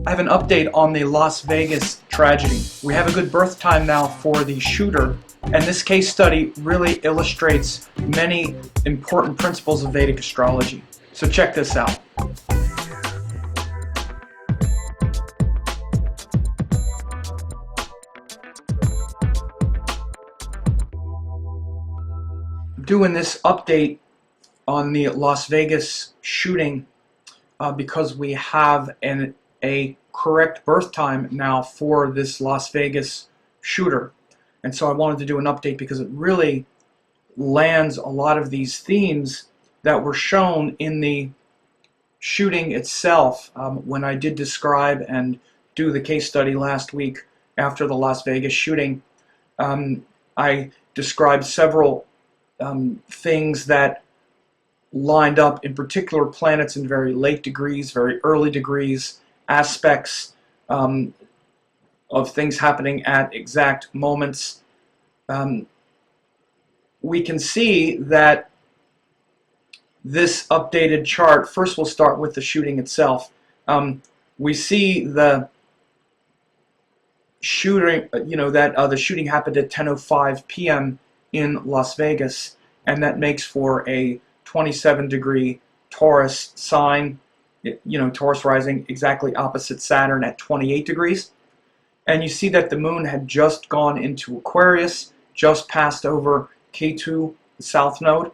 I have an update on the Las Vegas tragedy. We have a good birth time now for the shooter, and this case study really illustrates many important principles of Vedic astrology. So check this out. I'm doing this update on the Las Vegas shooting because we have a correct birth time now for this Las Vegas shooter. And so I wanted to do an update because it really lands a lot of these themes that were shown in the shooting itself when I did describe and do the case study last week after the Las Vegas shooting. I described several things that lined up, in particular planets in very late degrees, very early degrees, aspects of things happening at exact moments. We can see that this updated chart, first we'll start with the shooting itself. We see the shooting, the shooting happened at 10:05 p.m. in Las Vegas, and that makes for a 27-degree Taurus sign, Taurus rising exactly opposite Saturn at 28 degrees. And you see that the moon had just gone into Aquarius, just passed over K2, the south node.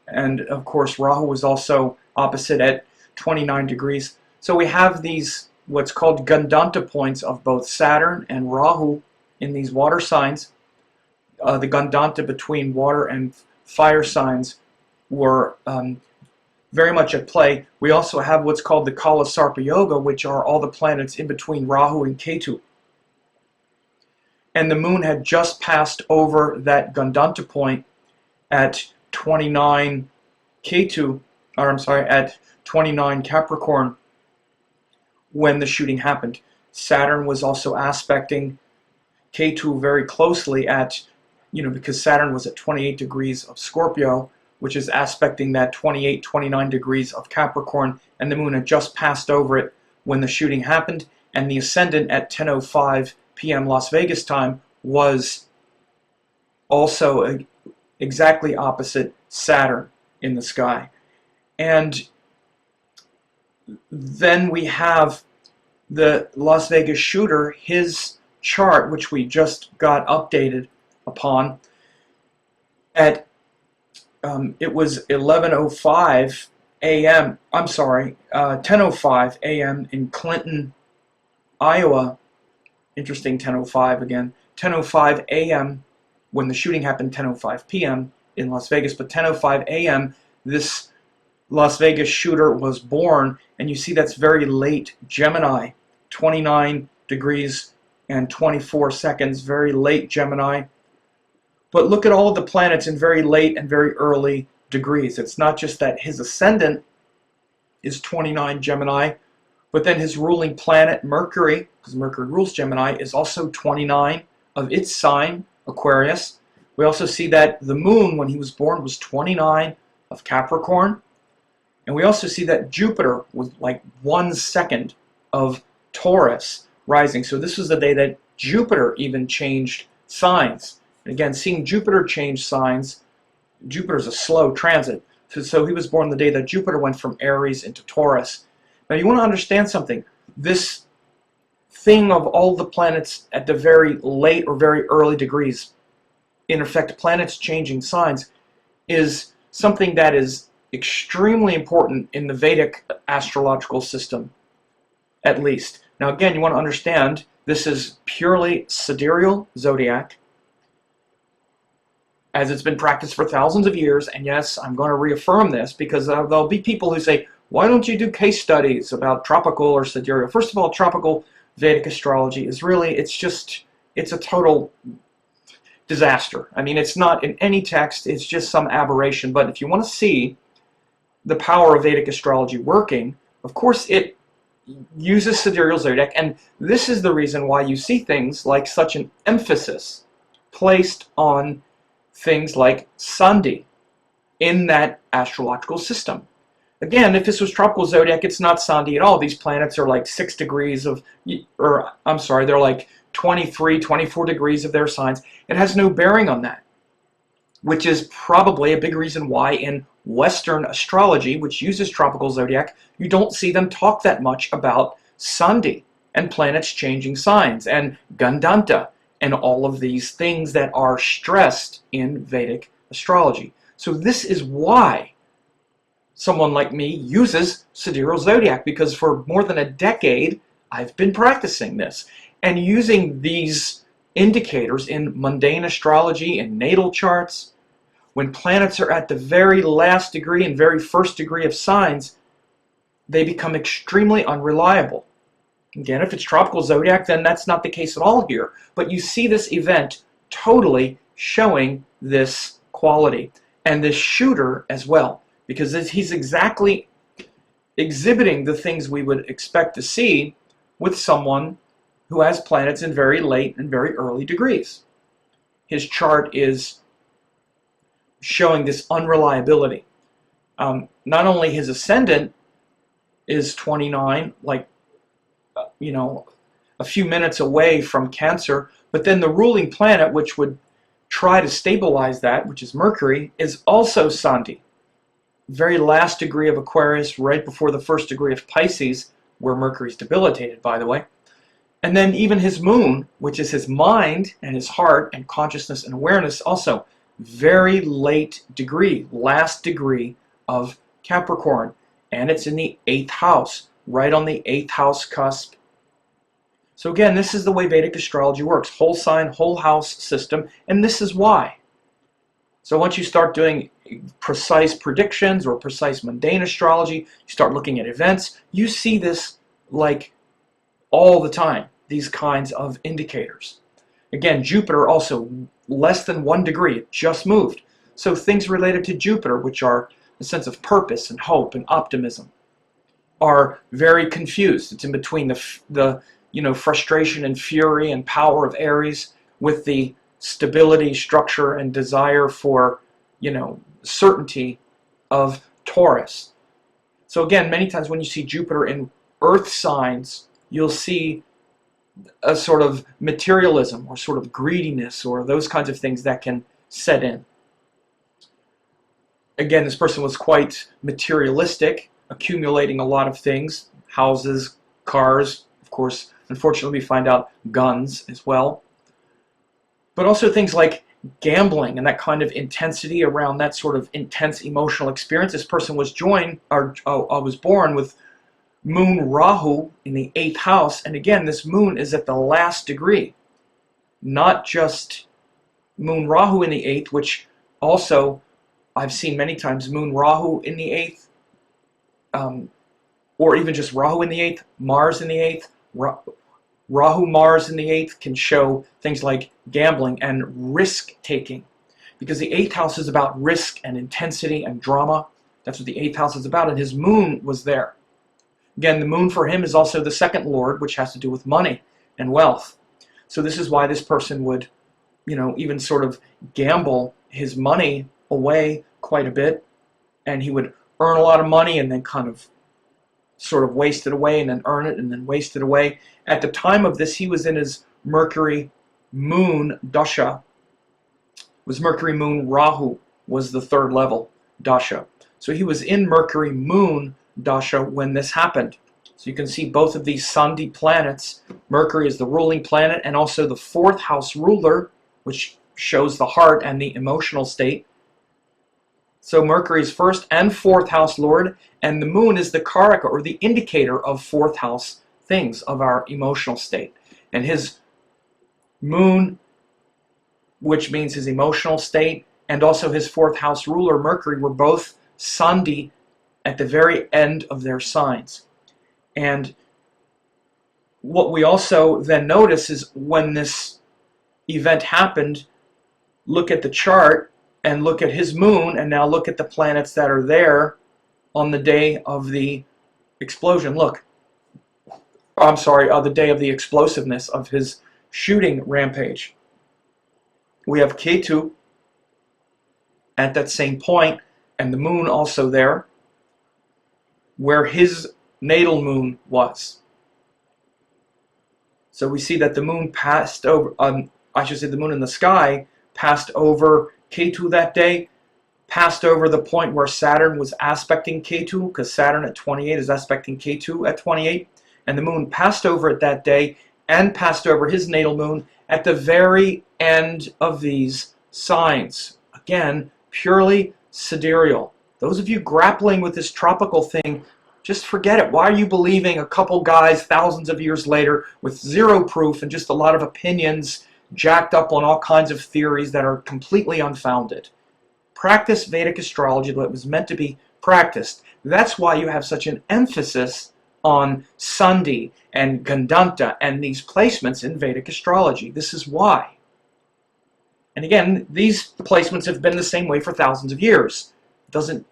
And of course, Rahu was also opposite at 29 degrees. So we have these, what's called Gandanta points of both Saturn and Rahu in these water signs. The Gandanta between water and fire signs were very much at play. We also have what's called the Kalasarpa Yoga, which are all the planets in between Rahu and Ketu. And the moon had just passed over that Gandanta point at 29 Ketu, or I'm sorry, at 29 Capricorn when the shooting happened. Saturn was also aspecting Ketu very closely at, because Saturn was at 28 degrees of Scorpio, which is aspecting that 28, 29 degrees of Capricorn, and the moon had just passed over it when the shooting happened, and the ascendant at 10:05 p.m. Las Vegas time was also exactly opposite Saturn in the sky. And then we have the Las Vegas shooter, his chart, which we just got updated upon, at it was 11:05 a.m. I'm sorry, 10:05 a.m. in Clinton, Iowa. Interesting, 10:05 again. 10:05 a.m. when the shooting happened, 10:05 p.m. in Las Vegas, but 10:05 a.m. this Las Vegas shooter was born, and you see that's very late Gemini, 29 degrees and 24 seconds, very late Gemini. But look at all of the planets in very late and very early degrees. It's not just that his ascendant is 29 Gemini, but then his ruling planet, Mercury, because Mercury rules Gemini, is also 29 of its sign, Aquarius. We also see that the moon, when he was born, was 29 of Capricorn. And we also see that Jupiter was like 1 second of Taurus rising. So this was the day that Jupiter even changed signs. Again, seeing Jupiter change signs, Jupiter's a slow transit. So he was born the day that Jupiter went from Aries into Taurus. Now you want to understand something. This thing of all the planets at the very late or very early degrees, in effect planets changing signs, is something that is extremely important in the Vedic astrological system, at least. Now again, you want to understand this is purely sidereal zodiac, as it's been practiced for thousands of years. And yes, I'm going to reaffirm this because there'll be people who say, why don't you do case studies about tropical or sidereal? First of all, tropical Vedic astrology is really, it's a total disaster. I mean, it's not in any text, it's just some aberration. But if you want to see the power of Vedic astrology working, of course it uses sidereal zodiac, and this is the reason why you see things like such an emphasis placed on things like Sandhi in that astrological system. Again, if this was tropical zodiac, it's not Sandhi at all. These planets are like 6 degrees of, or I'm sorry, they're like 23, 24 degrees of their signs. It has no bearing on that, which is probably a big reason why in Western astrology, which uses tropical zodiac, you don't see them talk that much about Sandhi and planets changing signs and Gandanta and all of these things that are stressed in Vedic astrology. So this is why someone like me uses Sidereal Zodiac, because for more than a decade I've been practicing this and using these indicators in mundane astrology and natal charts. When planets are at the very last degree and very first degree of signs, they become extremely unreliable. Again, if it's tropical zodiac, then that's not the case at all here. But you see this event totally showing this quality, and this shooter as well, because he's exactly exhibiting the things we would expect to see with someone who has planets in very late and very early degrees. His chart is showing this unreliability. Not only his ascendant is 29, like, a few minutes away from Cancer, but then the ruling planet, which would try to stabilize that, which is Mercury, is also Sandhi. Very last degree of Aquarius, right before the first degree of Pisces, where Mercury's debilitated, by the way. And then even his moon, which is his mind and his heart and consciousness and awareness, also very late degree, last degree of Capricorn. And it's in the 8th house, right on the 8th house cusp. So again, this is the way Vedic astrology works. Whole sign, whole house system, and this is why. So once you start doing precise predictions or precise mundane astrology, you start looking at events, you see this like all the time, these kinds of indicators. Again, Jupiter also less than 1 degree, it just moved. So things related to Jupiter, which are a sense of purpose and hope and optimism, are very confused. It's in between the frustration and fury and power of Aries with the stability, structure, and desire for, certainty of Taurus. So again, many times when you see Jupiter in earth signs, you'll see a sort of materialism or sort of greediness or those kinds of things that can set in. Again, this person was quite materialistic, accumulating a lot of things, houses, cars, of course, unfortunately we find out guns as well. But also things like gambling and that kind of intensity around that sort of intense emotional experience. This person was was born with Moon Rahu in the 8th house, and again, this moon is at the last degree. Not just Moon Rahu in the 8th, which also I've seen many times Moon Rahu in the 8th, or even just Rahu in the 8th, Mars in the 8th. Rahu Mars in the 8th can show things like gambling and risk-taking, because the 8th house is about risk and intensity and drama. That's what the 8th house is about, and his moon was there. Again, the moon for him is also the 2nd lord, which has to do with money and wealth. So this is why this person would, even sort of gamble his money away quite a bit, and he would earn a lot of money and then kind of sort of waste it away and then earn it and then waste it away. At the time of this, he was in his Mercury moon dasha. It was Mercury moon Rahu was the 3rd level dasha. So he was in Mercury moon dasha when this happened. So you can see both of these Sandhi planets. Mercury is the ruling planet and also the 4th house ruler, which shows the heart and the emotional state. So Mercury is 1st and 4th house lord, and the moon is the karaka, or the indicator of 4th house things, of our emotional state. And his moon, which means his emotional state, and also his 4th house ruler, Mercury, were both Sandhi at the very end of their signs. And what we also then notice is when this event happened, look at the chart and look at his moon, and now look at the planets that are there on the day of the explosion. Look, I'm sorry, the day of the explosiveness of his shooting rampage. We have Ketu at that same point, and the moon also there. where his natal moon was. So we see that the moon passed over, I should say the moon in the sky passed over Ketu that day, passed over the point where Saturn was aspecting Ketu, because Saturn at 28 is aspecting Ketu at 28, and the moon passed over it that day and passed over his natal moon at the very end of these signs. Again, purely sidereal. Those of you grappling with this tropical thing, just forget it. Why are you believing a couple guys thousands of years later with zero proof and just a lot of opinions jacked up on all kinds of theories that are completely unfounded? Practice Vedic astrology that was meant to be practiced. That's why you have such an emphasis on Sandhi and Gandanta and these placements in Vedic astrology. This is why. And again, these placements have been the same way for thousands of years. It doesn't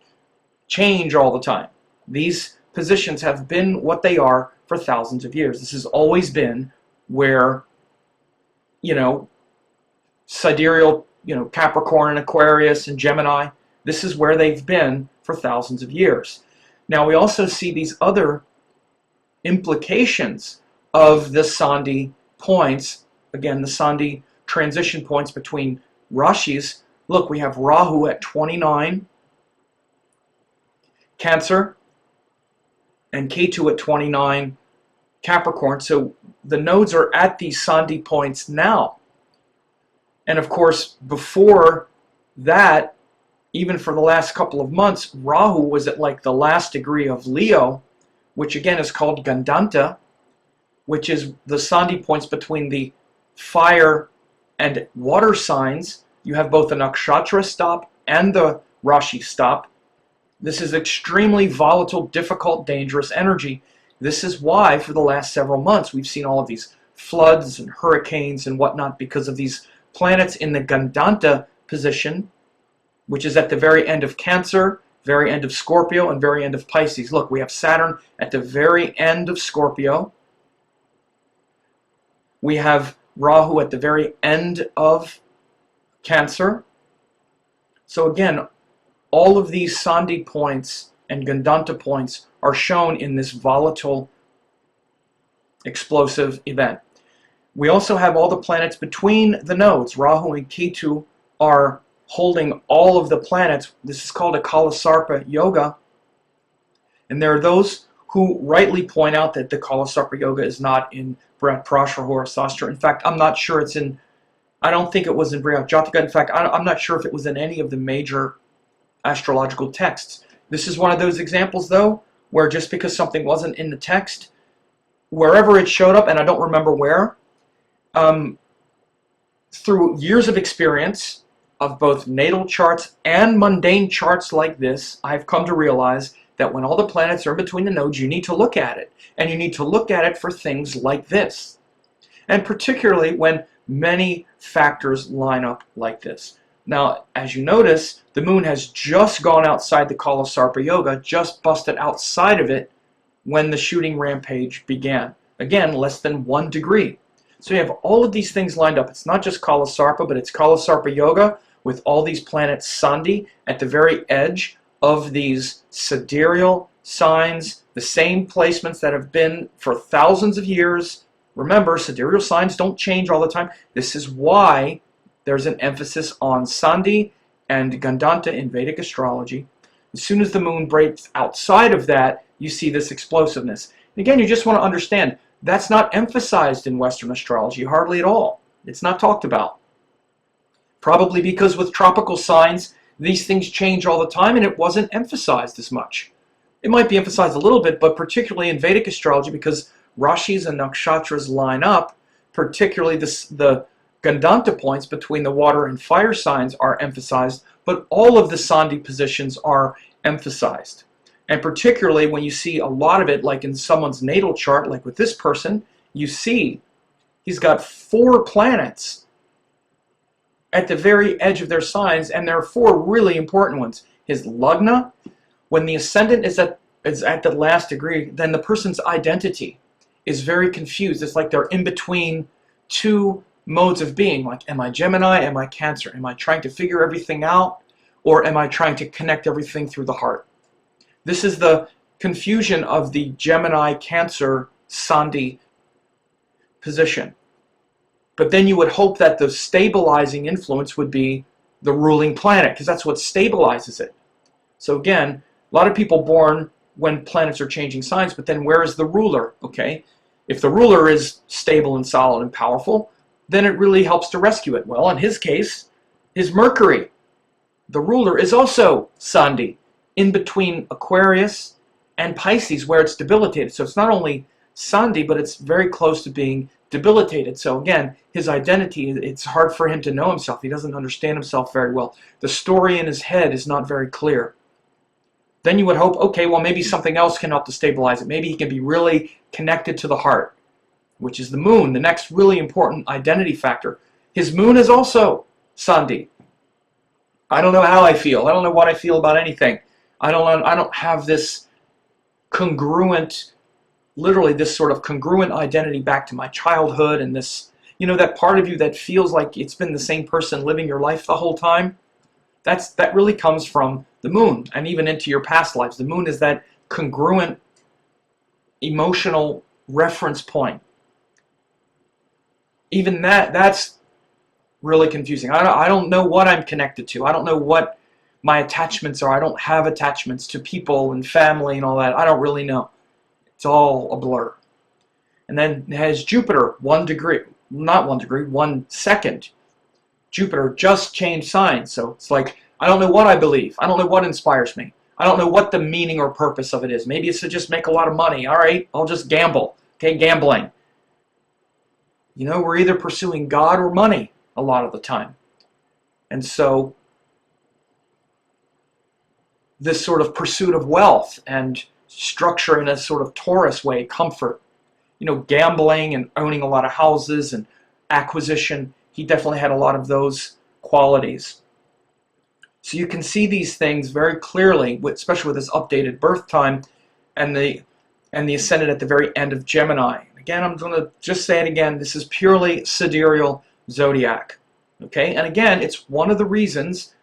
change all the time. These positions have been what they are for thousands of years. This has always been where, sidereal, Capricorn and Aquarius and Gemini, this is where they've been for thousands of years. Now we also see these other implications of the Sandhi points, again the Sandhi transition points between Rashis. Look, we have Rahu at 29 Cancer and Ketu at 29 Capricorn. So the nodes are at these Sandhi points now. And of course, before that, even for the last couple of months, Rahu was at like the last degree of Leo, which again is called Gandanta, which is the Sandhi points between the fire and water signs. You have both the nakshatra stop and the Rashi stop. This is extremely volatile, difficult, dangerous energy. This is why for the last several months we've seen all of these floods and hurricanes and whatnot, because of these planets in the Gandanta position, which is at the very end of Cancer, very end of Scorpio, and very end of Pisces. Look, we have Saturn at the very end of Scorpio. We have Rahu at the very end of Cancer. So again, all of these Sandhi points and Gandanta points are shown in this volatile, explosive event. We also have all the planets between the nodes. Rahu and Ketu are holding all of the planets. This is called a Kalasarpa yoga. And there are those who rightly point out that the Kalasarpa yoga is not in Brihat Prashara Sastra. In fact, I'm not sure it's in, I don't think it was in Brihat Jataka. In fact, I'm not sure if it was in any of the major astrological texts. This is one of those examples, though, where just because something wasn't in the text, wherever it showed up, and I don't remember where, through years of experience of both natal charts and mundane charts like this, I've come to realize that when all the planets are in between the nodes, you need to look at it. And you need to look at it for things like this. And particularly when many factors line up like this. Now, as you notice, the moon has just gone outside the Kalasarpa yoga, just busted outside of it when the shooting rampage began. Again, less than 1 degree. So you have all of these things lined up. It's not just Kalasarpa, but it's Kalasarpa yoga with all these planets Sandhi at the very edge of these sidereal signs, the same placements that have been for thousands of years. Remember, sidereal signs don't change all the time. This is why there's an emphasis on Sandhi and Gandanta in Vedic astrology. As soon as the moon breaks outside of that, you see this explosiveness. And again, you just want to understand, that's not emphasized in Western astrology, hardly at all. It's not talked about. Probably because with tropical signs, these things change all the time and it wasn't emphasized as much. It might be emphasized a little bit, but particularly in Vedic astrology, because Rashis and Nakshatras line up, particularly the Gandanta points between the water and fire signs are emphasized, but all of the Sandhi positions are emphasized. And particularly when you see a lot of it, like in someone's natal chart, like with this person, you see he's got 4 planets at the very edge of their signs, and there are 4 really important ones. His Lagna, when the Ascendant is at the last degree, then the person's identity is very confused. It's like they're in between 2 modes of being, like, am I Gemini, am I Cancer? Am I trying to figure everything out, or am I trying to connect everything through the heart? This is the confusion of the Gemini Cancer Sandhi position. But then you would hope that the stabilizing influence would be the ruling planet, because that's what stabilizes it. So again, a lot of people born when planets are changing signs, but then where is the ruler? Okay, if the ruler is stable and solid and powerful, then it really helps to rescue it. Well, in his case, his Mercury, the ruler, is also Sandhi, in between Aquarius and Pisces, where it's debilitated. So it's not only Sandhi, but it's very close to being debilitated. So again, his identity, it's hard for him to know himself. He doesn't understand himself very well. The story in his head is not very clear. Then you would hope, okay, well, maybe something else can help to stabilize it. Maybe he can be really connected to the heart, which is the moon, the next really important identity factor. His moon is also Sandhi. I don't know how I feel. I don't know what I feel about anything. I don't have this congruent, literally this sort of congruent identity back to my childhood, and this, you know, that part of you that feels like it's been the same person living your life the whole time. That really comes from the moon, and even into your past lives. The moon is that congruent emotional reference point. Even that's really confusing. I don't know what I'm connected to. I don't know what my attachments are. I don't have attachments to people and family and all that. I don't really know. It's all a blur. And then it has Jupiter, 1 degree, not 1 degree, 1 second. Jupiter just changed signs, so it's like, I don't know what I believe. I don't know what inspires me. I don't know what the meaning or purpose of it is. Maybe it's to just make a lot of money. All right, I'll just gamble. Okay, gambling. You know, we're either pursuing God or money a lot of the time. And so this sort of pursuit of wealth and structure in a sort of Taurus way, comfort, you know, gambling and owning a lot of houses and acquisition, he definitely had a lot of those qualities. So you can see these things very clearly, especially with this updated birth time and the ascendant at the very end of Gemini. Again, I'm going to just say it again, this is purely sidereal zodiac. Okay, and again, it's one of the reasons,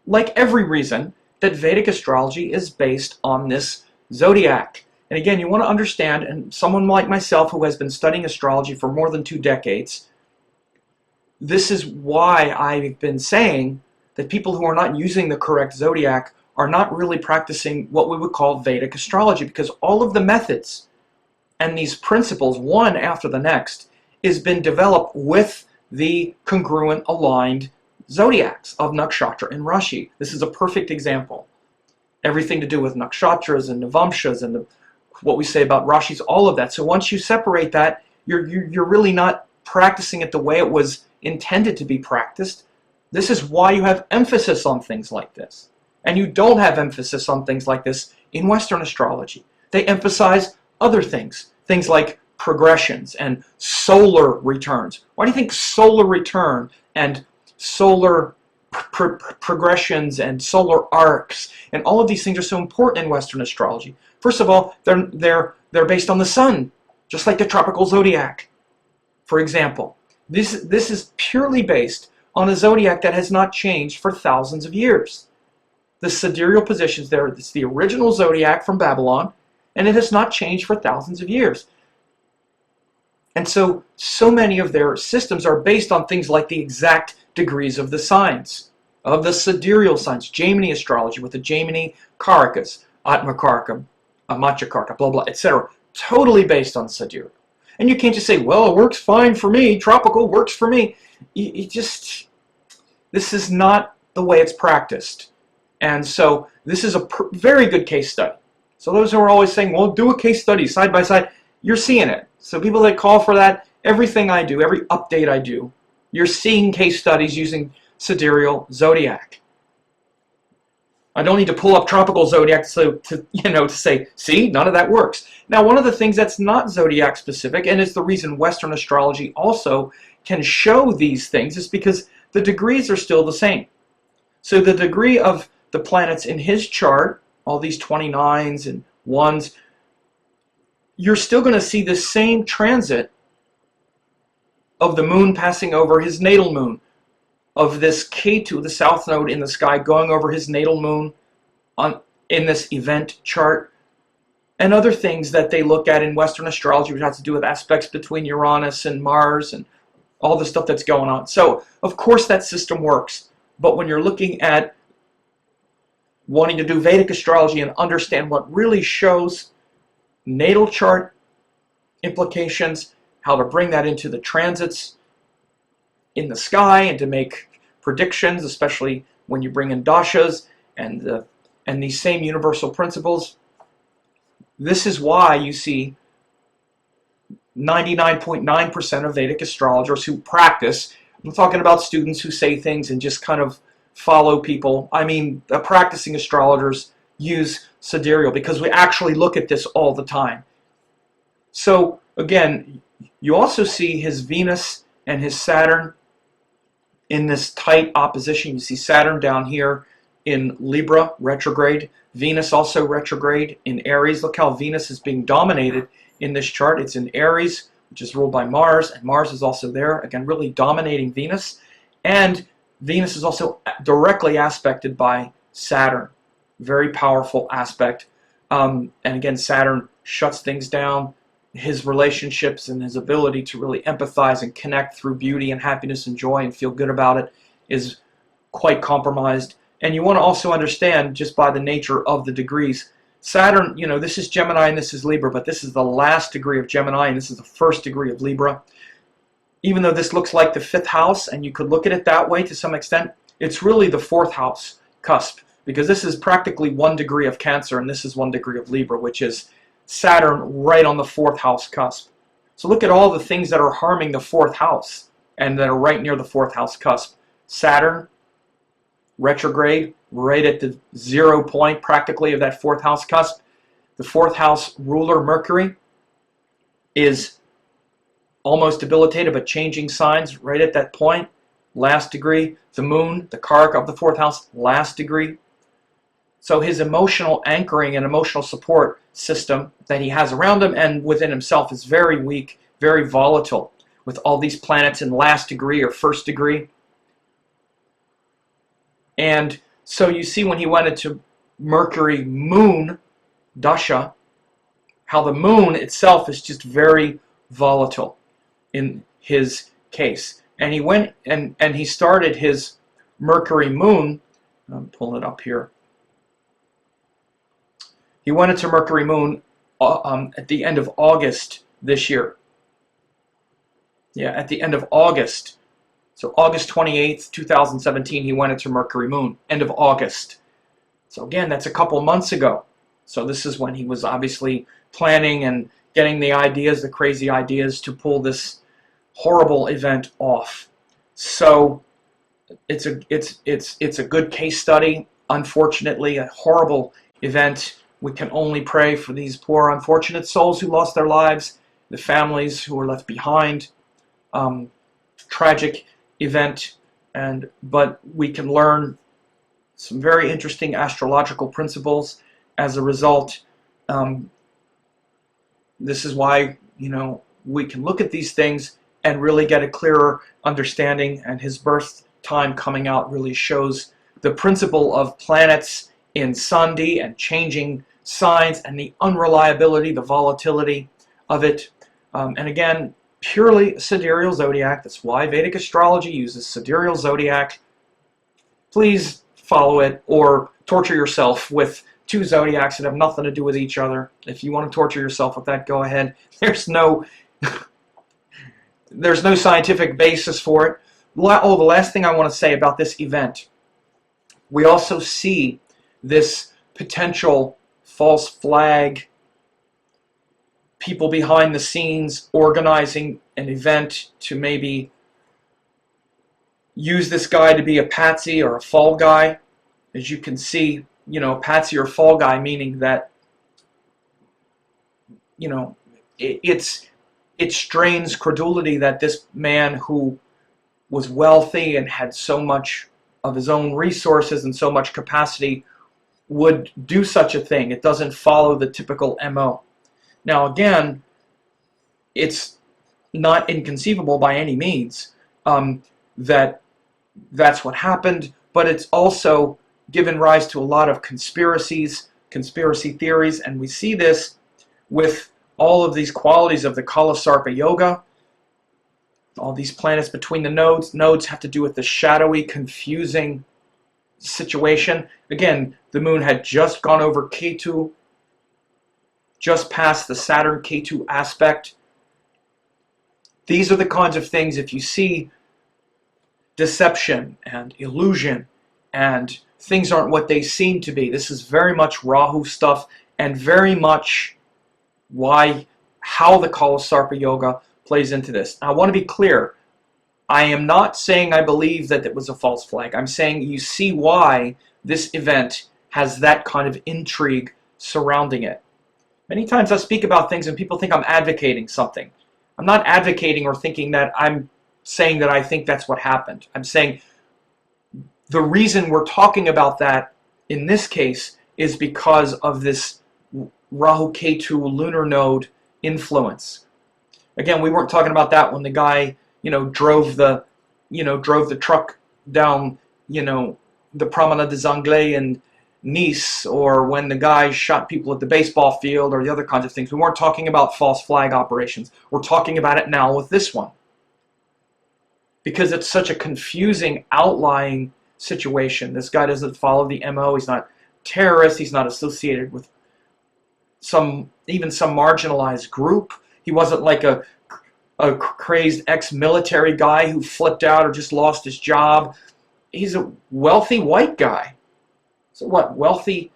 like every reason, that Vedic astrology is based on this zodiac. And again, you want to understand, and someone like myself who has been studying astrology for more than 2 decades, this is why I've been saying that people who are not using the correct zodiac are not really practicing what we would call Vedic astrology, because all of the methods and these principles, one after the next, has been developed with the congruent aligned zodiacs of nakshatra and rashi. This is a perfect example. Everything to do with nakshatras and navamshas and what we say about rashis, all of that. So once you separate that, you're really not practicing it the way it was intended to be practiced. This is why you have emphasis on things like this. And you don't have emphasis on things like this in Western astrology. They emphasize other things, things like progressions and solar returns. Why do you think solar return and solar progressions and solar arcs and all of these things are so important in Western astrology? First of all, they're based on the sun, just like the tropical zodiac. For example, this is purely based on a zodiac that has not changed for thousands of years. The sidereal positions there, it's the original zodiac from Babylon, and it has not changed for thousands of years. And so many of their systems are based on things like the exact degrees of the signs, of the sidereal signs, Jaimini astrology with the Jaimini Karakas, Atma Karaka, Amacha Karaka, blah, blah, etc. Totally based on sidereal. And you can't just say, well, it works fine for me, tropical works for me. This is not the way it's practiced. And so this is a very good case study. So those who are always saying, well, do a case study side by side, you're seeing it. So people that call for that, everything I do, every update I do, you're seeing case studies using sidereal zodiac. I don't need to pull up tropical zodiac to say, see, none of that works. Now, one of the things that's not zodiac specific, and it's the reason Western astrology also can show these things, is because the degrees are still the same. So the degree of the planets in his chart, all these 29s and 1s, you're still going to see the same transit of the moon passing over his natal moon, of this Ketu, the south node in the sky, going over his natal moon in this event chart. and other things that they look at in Western astrology, which has to do with aspects between Uranus and Mars and all the stuff that's going on. So, of course, that system works. But when you're looking at wanting to do Vedic astrology and understand what really shows natal chart implications, how to bring that into the transits in the sky and to make predictions, especially when you bring in dashas and these same universal principles. This is why you see 99.9% of Vedic astrologers who practice. I'm talking about students who say things and just kind of follow people. I mean, the practicing astrologers use sidereal because we actually look at this all the time. So again, you also see his Venus and his Saturn in this tight opposition. You see Saturn down here in Libra, retrograde. Venus also retrograde in Aries. Look how Venus is being dominated in this chart. It's in Aries, which is ruled by Mars, and Mars is also there, again, really dominating Venus. And Venus is also directly aspected by Saturn. Very powerful aspect. And again, Saturn shuts things down. His relationships and his ability to really empathize and connect through beauty and happiness and joy and feel good about it is quite compromised. And you want to also understand, just by the nature of the degrees, Saturn, you know, this is Gemini and this is Libra, but this is the last degree of Gemini and this is the first degree of Libra. Even though this looks like the 5th house, and you could look at it that way to some extent, it's really the 4th house cusp, because this is practically 1 degree of Cancer and this is 1 degree of Libra, which is Saturn right on the 4th house cusp. So look at all the things that are harming the 4th house and that are right near the 4th house cusp. Saturn, retrograde, right at the 0 point practically of that 4th house cusp. The 4th house ruler, Mercury, is almost debilitated but changing signs right at that point. Last degree. The moon, the Karaka of the 4th house, last degree. So his emotional anchoring and emotional support system that he has around him and within himself is very weak, very volatile, with all these planets in last degree or first degree. And so you see when he went into Mercury moon dasha, how the moon itself is just very volatile in his case. And he went and he started his Mercury moon, I'm pulling it up here. He went into Mercury moon at the end of August this year. Yeah, at the end of August. So August 28th, 2017, he went into Mercury moon, end of August. So again, that's a couple months ago. So this is when he was obviously planning and getting the ideas, the crazy ideas to pull this horrible event off. So it's a good case study. Unfortunately, a horrible event. We can only pray for these poor, unfortunate souls who lost their lives, the families who were left behind. Tragic event, but we can learn some very interesting astrological principles as a result. This is why, you know, we can look at these things and really get a clearer understanding, and his birth time coming out really shows the principle of planets in Sandhi and changing signs and the unreliability, the volatility of it. And again, purely sidereal zodiac. That's why Vedic astrology uses sidereal zodiac. Please follow it or torture yourself with 2 zodiacs that have nothing to do with each other. If you want to torture yourself with that, go ahead. There's no scientific basis for it. Oh, the last thing I want to say about this event. We also see this potential false flag, people behind the scenes organizing an event to maybe use this guy to be a patsy or a fall guy. As you can see, you know, patsy or fall guy, meaning that, you know, it strains credulity that this man who was wealthy and had so much of his own resources and so much capacity would do such a thing. It doesn't follow the typical MO. Now again, it's not inconceivable by any means that that's what happened, but it's also given rise to a lot of conspiracies, conspiracy theories, and we see this with all of these qualities of the Kalasarpa yoga. All these planets between the nodes. Nodes have to do with the shadowy, confusing situation. Again, the moon had just gone over Ketu, just past the Saturn Ketu aspect. These are the kinds of things, if you see deception and illusion and things aren't what they seem to be, this is very much Rahu stuff, and very much how the Kalasarpa yoga plays into this. Now, I want to be clear. I am not saying I believe that it was a false flag. I'm saying you see why this event has that kind of intrigue surrounding it. Many times I speak about things and people think I'm advocating something. I'm not advocating or thinking that I'm saying that I think that's what happened. I'm saying the reason we're talking about that in this case is because of this Rahu Ketu lunar node influence. Again, we weren't talking about that when the guy, drove the truck down, the Promenade des Anglais in Nice, or when the guy shot people at the baseball field, or the other kinds of things. We weren't talking about false flag operations. We're talking about it now with this one. Because it's such a confusing, outlying situation. This guy doesn't follow the MO. He's not terrorist. He's not associated with even some marginalized group. He wasn't like a crazed ex-military guy who flipped out or just lost his job. He's a wealthy white guy. So what, wealthy,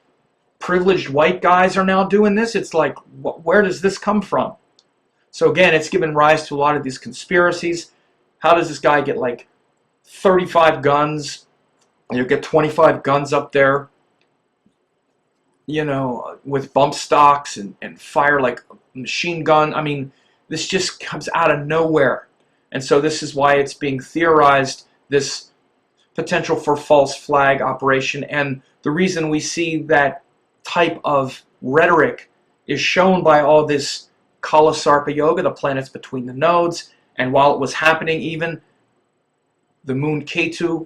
privileged white guys are now doing this? It's like, where does this come from? So again, it's given rise to a lot of these conspiracies. How does this guy get like 35 guns? You get 25 guns up there, with bump stocks and fire like a machine gun. I mean, this just comes out of nowhere. And so this is why it's being theorized, this potential for false flag operation. And the reason we see that type of rhetoric is shown by all this Kalasarpa yoga, the planets between the nodes. And while it was happening, even the moon Ketu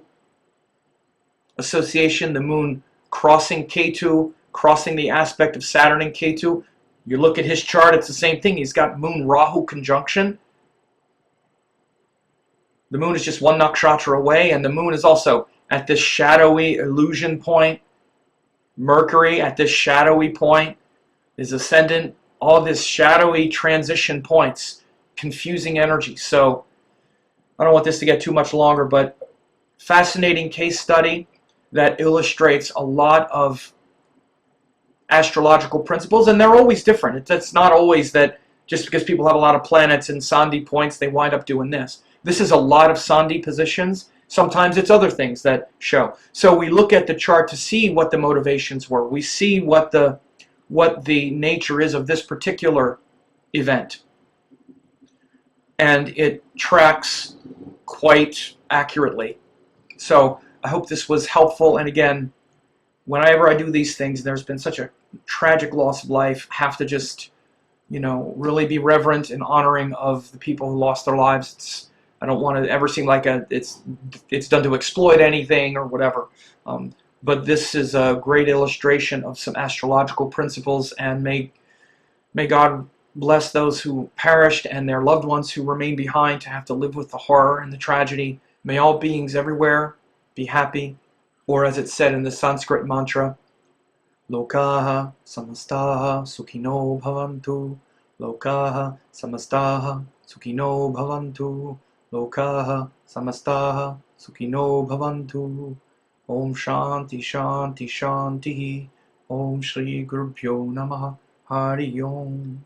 association, the moon crossing Ketu, crossing the aspect of Saturn and Ketu. You look at his chart, it's the same thing. He's got moon Rahu conjunction. The moon is just one nakshatra away, and the moon is also at this shadowy illusion point. Mercury at this shadowy point. His ascendant, all this shadowy transition points, confusing energy. So I don't want this to get too much longer, but fascinating case study that illustrates a lot of astrological principles, and they're always different. It's not always that just because people have a lot of planets and Sandhi points, they wind up doing this. This is a lot of Sandhi positions. Sometimes it's other things that show. So we look at the chart to see what the motivations were. We see what the nature is of this particular event. And it tracks quite accurately. So I hope this was helpful. And again, whenever I do these things, there's been such a tragic loss of life. I have to just, really be reverent and honoring of the people who lost their lives. I don't want to ever seem like it's done to exploit anything or whatever. But this is a great illustration of some astrological principles, and may God bless those who perished and their loved ones who remain behind to have to live with the horror and the tragedy. May all beings everywhere be happy, or as it's said in the Sanskrit mantra, Lokaha samastaha sukhino bhavantu, Lokaha samastaha sukhino bhavantu, Lokaha samastaha sukhino bhavantu. Om Shanti Shanti Shanti. Om Shri Gurubhyo Namaha. Hari Om.